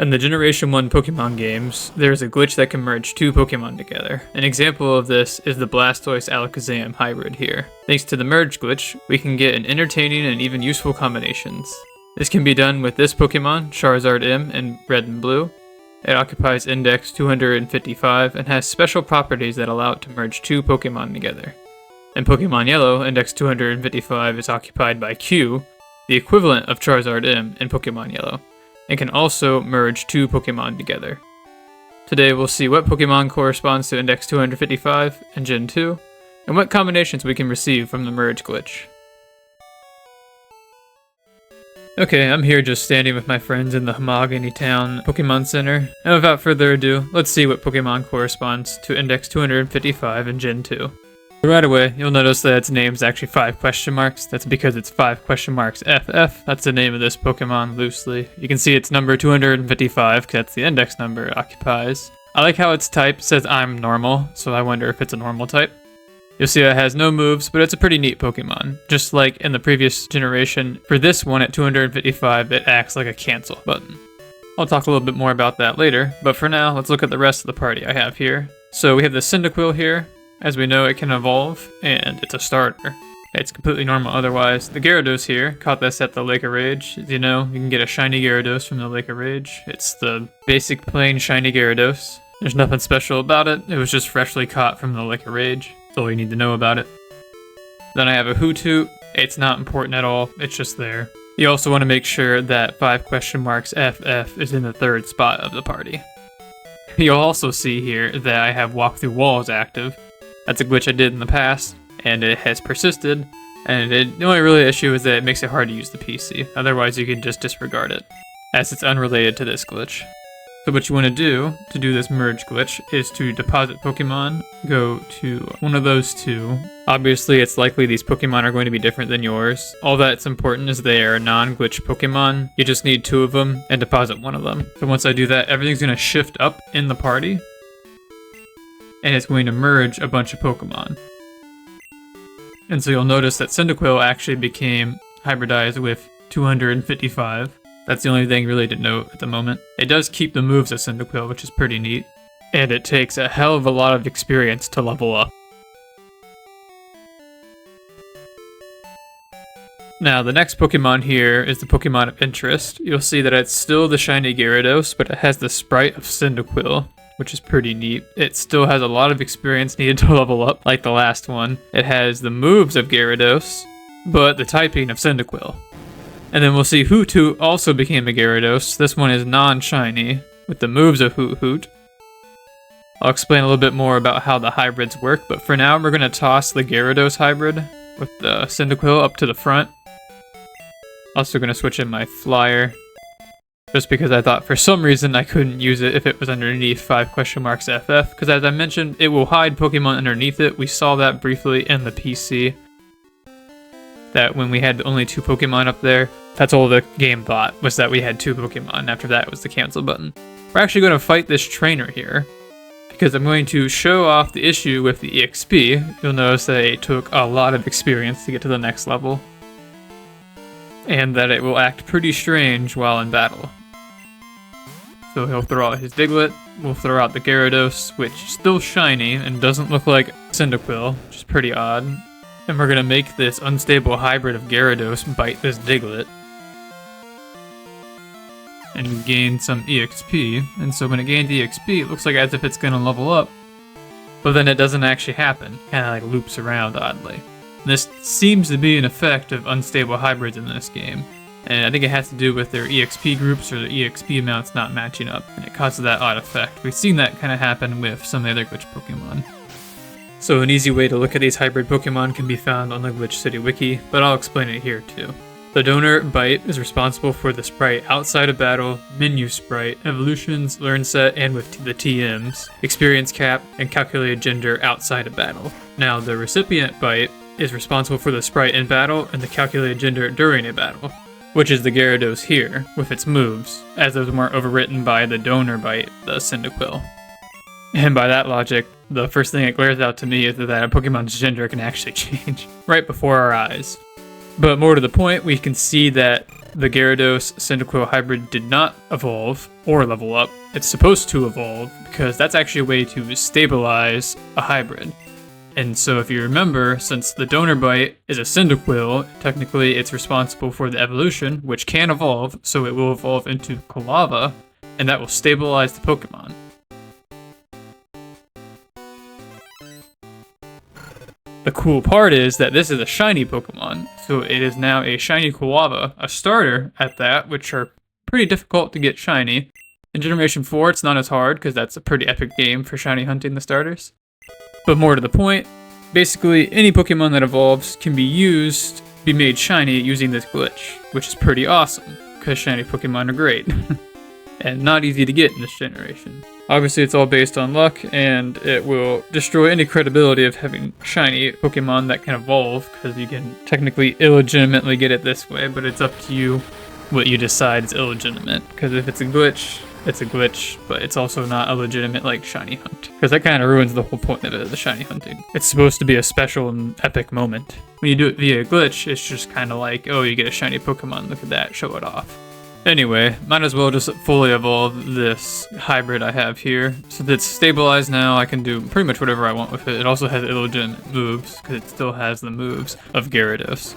In the Generation 1 Pokemon games, there is a glitch that can merge two Pokemon together. An example of this is the Blastoise-Alakazam hybrid here. Thanks to the merge glitch, we can get an entertaining and even useful combinations. This can be done with this Pokemon, Charizard M in red and blue. It occupies index 255 and has special properties that allow it to merge two Pokemon together. In Pokemon Yellow, index 255 is occupied by Q, the equivalent of Charizard M in Pokemon Yellow, and can also merge two Pokemon together. Today we'll see what Pokemon corresponds to index 255 in Gen 2, and what combinations we can receive from the merge glitch. Okay, I'm here just standing with my friends in the Homogeny Town Pokemon Center, and without further ado, let's see what Pokemon corresponds to index 255 in Gen 2. Right away, you'll notice that its name is actually 5 question marks. That's because it's 5 question marks FF. That's the name of this Pokemon loosely. You can see it's number 255 because that's the index number it occupies. I like how its type says I'm normal, so I wonder if it's a normal type. You'll see it has no moves, but it's a pretty neat Pokemon. Just like in the previous generation, for this one at 255, it acts like a cancel button. I'll talk a little bit more about that later, but for now, let's look at the rest of the party I have here. So we have the Cyndaquil here. As we know, it can evolve, and it's a starter. It's completely normal otherwise. The Gyarados here, caught this at the Lake of Rage. As you know, you can get a shiny Gyarados from the Lake of Rage. It's the basic plain shiny Gyarados. There's nothing special about it. It was just freshly caught from the Lake of Rage. That's all you need to know about it. Then I have a Hoothoot. It's not important at all. It's just there. You also want to make sure that 5 question marks FF is in the 3rd spot of the party. You'll also see here that I have Walk Through Walls active. That's a glitch I did in the past, and it has persisted, and the only really issue is that it makes it hard to use the PC. Otherwise, you can just disregard it, as it's unrelated to this glitch. So what you want to do this merge glitch is to deposit Pokemon, go to one of those two. Obviously, it's likely these Pokemon are going to be different than yours. All that's important is they are non-glitch Pokemon. You just need 2 of them and deposit one of them. So once I do that, everything's going to shift up in the party, and it's going to merge a bunch of Pokemon. And so you'll notice that Cyndaquil actually became hybridized with 255. That's the only thing really to note at the moment. It does keep the moves of Cyndaquil, which is pretty neat. And it takes a hell of a lot of experience to level up. Now, the next Pokemon here is the Pokemon of interest. You'll see that it's still the shiny Gyarados, but it has the sprite of Cyndaquil, which is pretty neat. It still has a lot of experience needed to level up, like the last one. It has the moves of Gyarados, but the typing of Cyndaquil. And then we'll see Hoothoot also became a Gyarados. This one is non-shiny, with the moves of Hoothoot. I'll explain a little bit more about how the hybrids work, but for now we're going to toss the Gyarados hybrid with the Cyndaquil up to the front. Also going to switch in my flyer, just because I thought for some reason I couldn't use it if it was underneath 5 question marks FF, because as I mentioned, it will hide Pokemon underneath it. We saw that briefly in the PC, that when we had only 2 Pokemon up there, that's all the game thought, was that we had 2 Pokemon. After that, it was the cancel button. We're actually going to fight this trainer here, because I'm going to show off the issue with the EXP. You'll notice that it took a lot of experience to get to the next level, and that it will act pretty strange while in battle. So he'll throw out his Diglett, we'll throw out the Gyarados, which is still shiny and doesn't look like Cyndaquil, which is pretty odd. And we're going to make this unstable hybrid of Gyarados bite this Diglett and gain some EXP. And so when it gains EXP, it looks like as if it's going to level up, but then it doesn't actually happen. Kind of like loops around oddly. This seems to be an effect of unstable hybrids in this game, and I think it has to do with their EXP groups or their EXP amounts not matching up, and it causes that odd effect. We've seen that kind of happen with some of the other glitch Pokemon. So an easy way to look at these hybrid Pokemon can be found on the Glitch City wiki, but I'll explain it here too. The donor Bite is responsible for the sprite outside of battle, menu sprite, evolutions, learn set, and with the TMs, experience cap, and calculated gender outside of battle. Now the recipient Bite is responsible for the sprite in battle and the calculated gender during a battle, which is the Gyarados here, with its moves, as those weren't overwritten by the donor Bite, the Cyndaquil. And by that logic, the first thing that glares out to me is that a Pokemon's gender can actually change right before our eyes. But more to the point, we can see that the Gyarados Cyndaquil hybrid did not evolve or level up. It's supposed to evolve because that's actually a way to stabilize a hybrid. And so if you remember, since the donor bite is a Cyndaquil, technically it's responsible for the evolution, which can evolve, so it will evolve into Quilava, and that will stabilize the Pokemon. The cool part is that this is a shiny Pokemon, so it is now a shiny Quilava, a starter at that, which are pretty difficult to get shiny. In Generation 4, it's not as hard, because that's a pretty epic game for shiny hunting the starters. But more to the point, basically any Pokemon that evolves can be made shiny using this glitch, which is pretty awesome, because shiny Pokemon are great, and not easy to get in this generation. Obviously it's all based on luck, and it will destroy any credibility of having shiny Pokemon that can evolve, because you can technically illegitimately get it this way, but it's up to you what you decide is illegitimate, because if it's a glitch, it's a glitch, but it's also not a legitimate, like, shiny hunt. Because that kind of ruins the whole point of it, the shiny hunting. It's supposed to be a special and epic moment. When you do it via a glitch, it's just kind of like, oh, you get a shiny Pokemon, look at that, show it off. Anyway, might as well just fully evolve this hybrid I have here. So that it's stabilized now, I can do pretty much whatever I want with it. It also has illegitimate moves, because it still has the moves of Gyarados.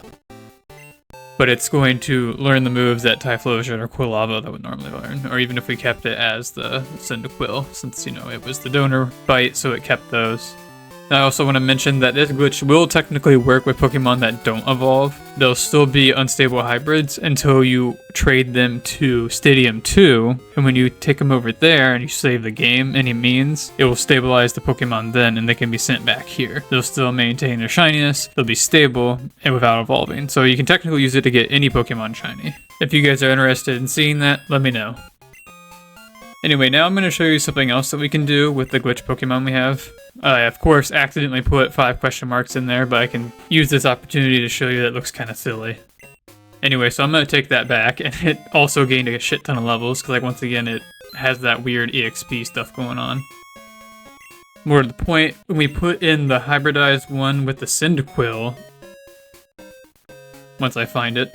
But it's going to learn the moves that Typhlosion or Quilava that would normally learn, or even if we kept it as the Cyndaquil, since, you know, it was the donor bite, so it kept those. I also want to mention that this glitch will technically work with Pokemon that don't evolve. They'll still be unstable hybrids until you trade them to Stadium 2, and when you take them over there and you save the game any means, it will stabilize the Pokemon then, and they can be sent back here. They'll still maintain their shininess, they'll be stable, and without evolving. So you can technically use it to get any Pokemon shiny. If you guys are interested in seeing that, let me know. Anyway, now I'm going to show you something else that we can do with the glitch Pokemon we have. I, of course, accidentally put 5 question marks in there, but I can use this opportunity to show you that it looks kind of silly. Anyway, so I'm going to take that back, and it also gained a shit ton of levels, because, like, once again, it has that weird EXP stuff going on. More to the point, when we put in the hybridized one with the Cyndaquil, once I find it,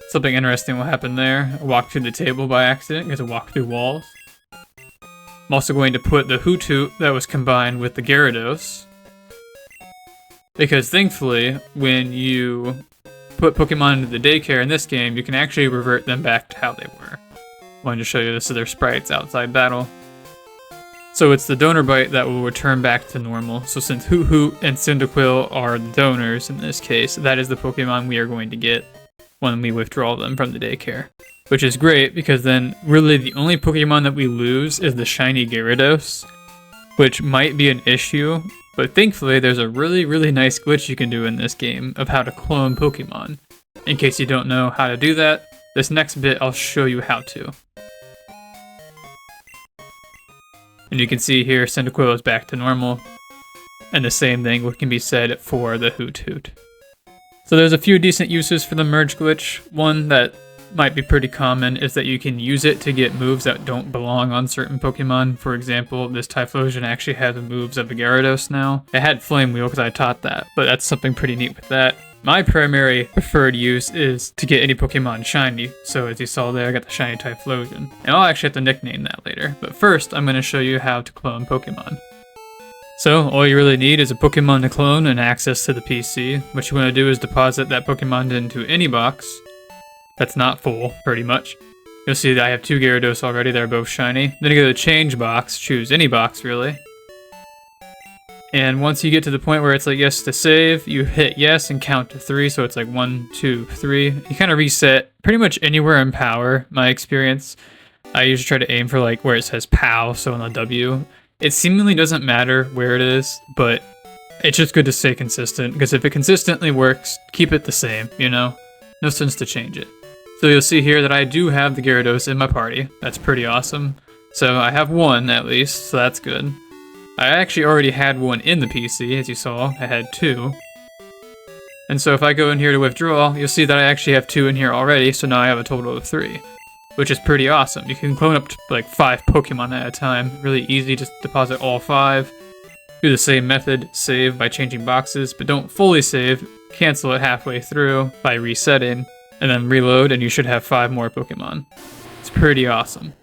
something interesting will happen there. I walked through the table by accident, because I walked through walls. I'm also going to put the Hoothoot that was combined with the Gyarados, because thankfully, when you put Pokemon into the daycare in this game, you can actually revert them back to how they were. I wanted to show you this are their sprites outside battle. So it's the donor bite that will return back to normal. So since Hoothoot and Cyndaquil are the donors in this case, that is the Pokemon we are going to get when we withdraw them from the daycare. Which is great, because then really the only Pokemon that we lose is the shiny Gyarados, which might be an issue, but thankfully there's a really, really nice glitch you can do in this game of how to clone Pokemon. In case you don't know how to do that, this next bit I'll show you how to. And you can see here Cyndaquil is back to normal, and the same thing can be said for the Hoothoot. So there's a few decent uses for the merge glitch. One that might be pretty common is that you can use it to get moves that don't belong on certain Pokemon. For example, this Typhlosion actually has the moves of a Gyarados now. It had Flame Wheel because I taught that, but that's something pretty neat with that. My primary preferred use is to get any Pokemon shiny. So as you saw there, I got the shiny Typhlosion. And I'll actually have to nickname that later. But first, I'm going to show you how to clone Pokemon. So, all you really need is a Pokemon to clone and access to the PC. What you want to do is deposit that Pokemon into any box that's not full, pretty much. You'll see that I have 2 Gyarados already, they're both shiny. Then you go to the change box, choose any box really. And once you get to the point where it's like yes to save, you hit yes and count to 3, so it's like 1, 2, 3. You kind of reset pretty much anywhere in power, my experience. I usually try to aim for like where it says POW, so on the W. It seemingly doesn't matter where it is, but it's just good to stay consistent, because if it consistently works, keep it the same, you know? No sense to change it. So you'll see here that I do have the Gyarados in my party. That's pretty awesome. So I have 1 at least, so that's good. I actually already had 1 in the PC, as you saw. I had 2. And so if I go in here to withdraw, you'll see that I actually have 2 in here already, so now I have a total of 3. Which is pretty awesome. You can clone up to like 5 Pokemon at a time. Really easy, just deposit all 5. Do the same method, save by changing boxes, but don't fully save. Cancel it halfway through by resetting, and then reload, and you should have 5 more Pokemon. It's pretty awesome.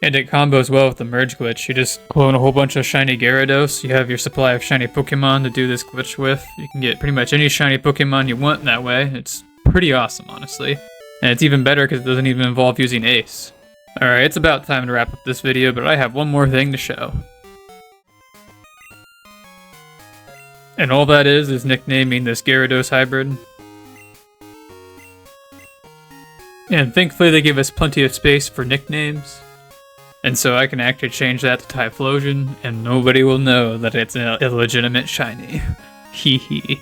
And it combos well with the merge glitch. You just clone a whole bunch of shiny Gyarados, you have your supply of shiny Pokemon to do this glitch with. You can get pretty much any shiny Pokemon you want that way. It's pretty awesome, honestly. And it's even better because it doesn't even involve using Ace. Alright, it's about time to wrap up this video, but I have one more thing to show. And all that is nicknaming this Gyarados hybrid. And thankfully they give us plenty of space for nicknames. And so I can actually change that to Typhlosion, and nobody will know that it's an illegitimate shiny. Hee hee.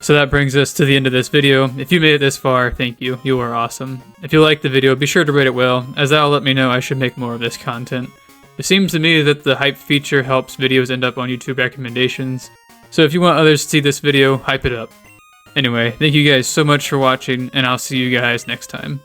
So that brings us to the end of this video. If you made it this far, thank you. You are awesome. If you liked the video, be sure to rate it well, as that will let me know I should make more of this content. It seems to me that the hype feature helps videos end up on YouTube recommendations, so if you want others to see this video, hype it up. Anyway, thank you guys so much for watching, and I'll see you guys next time.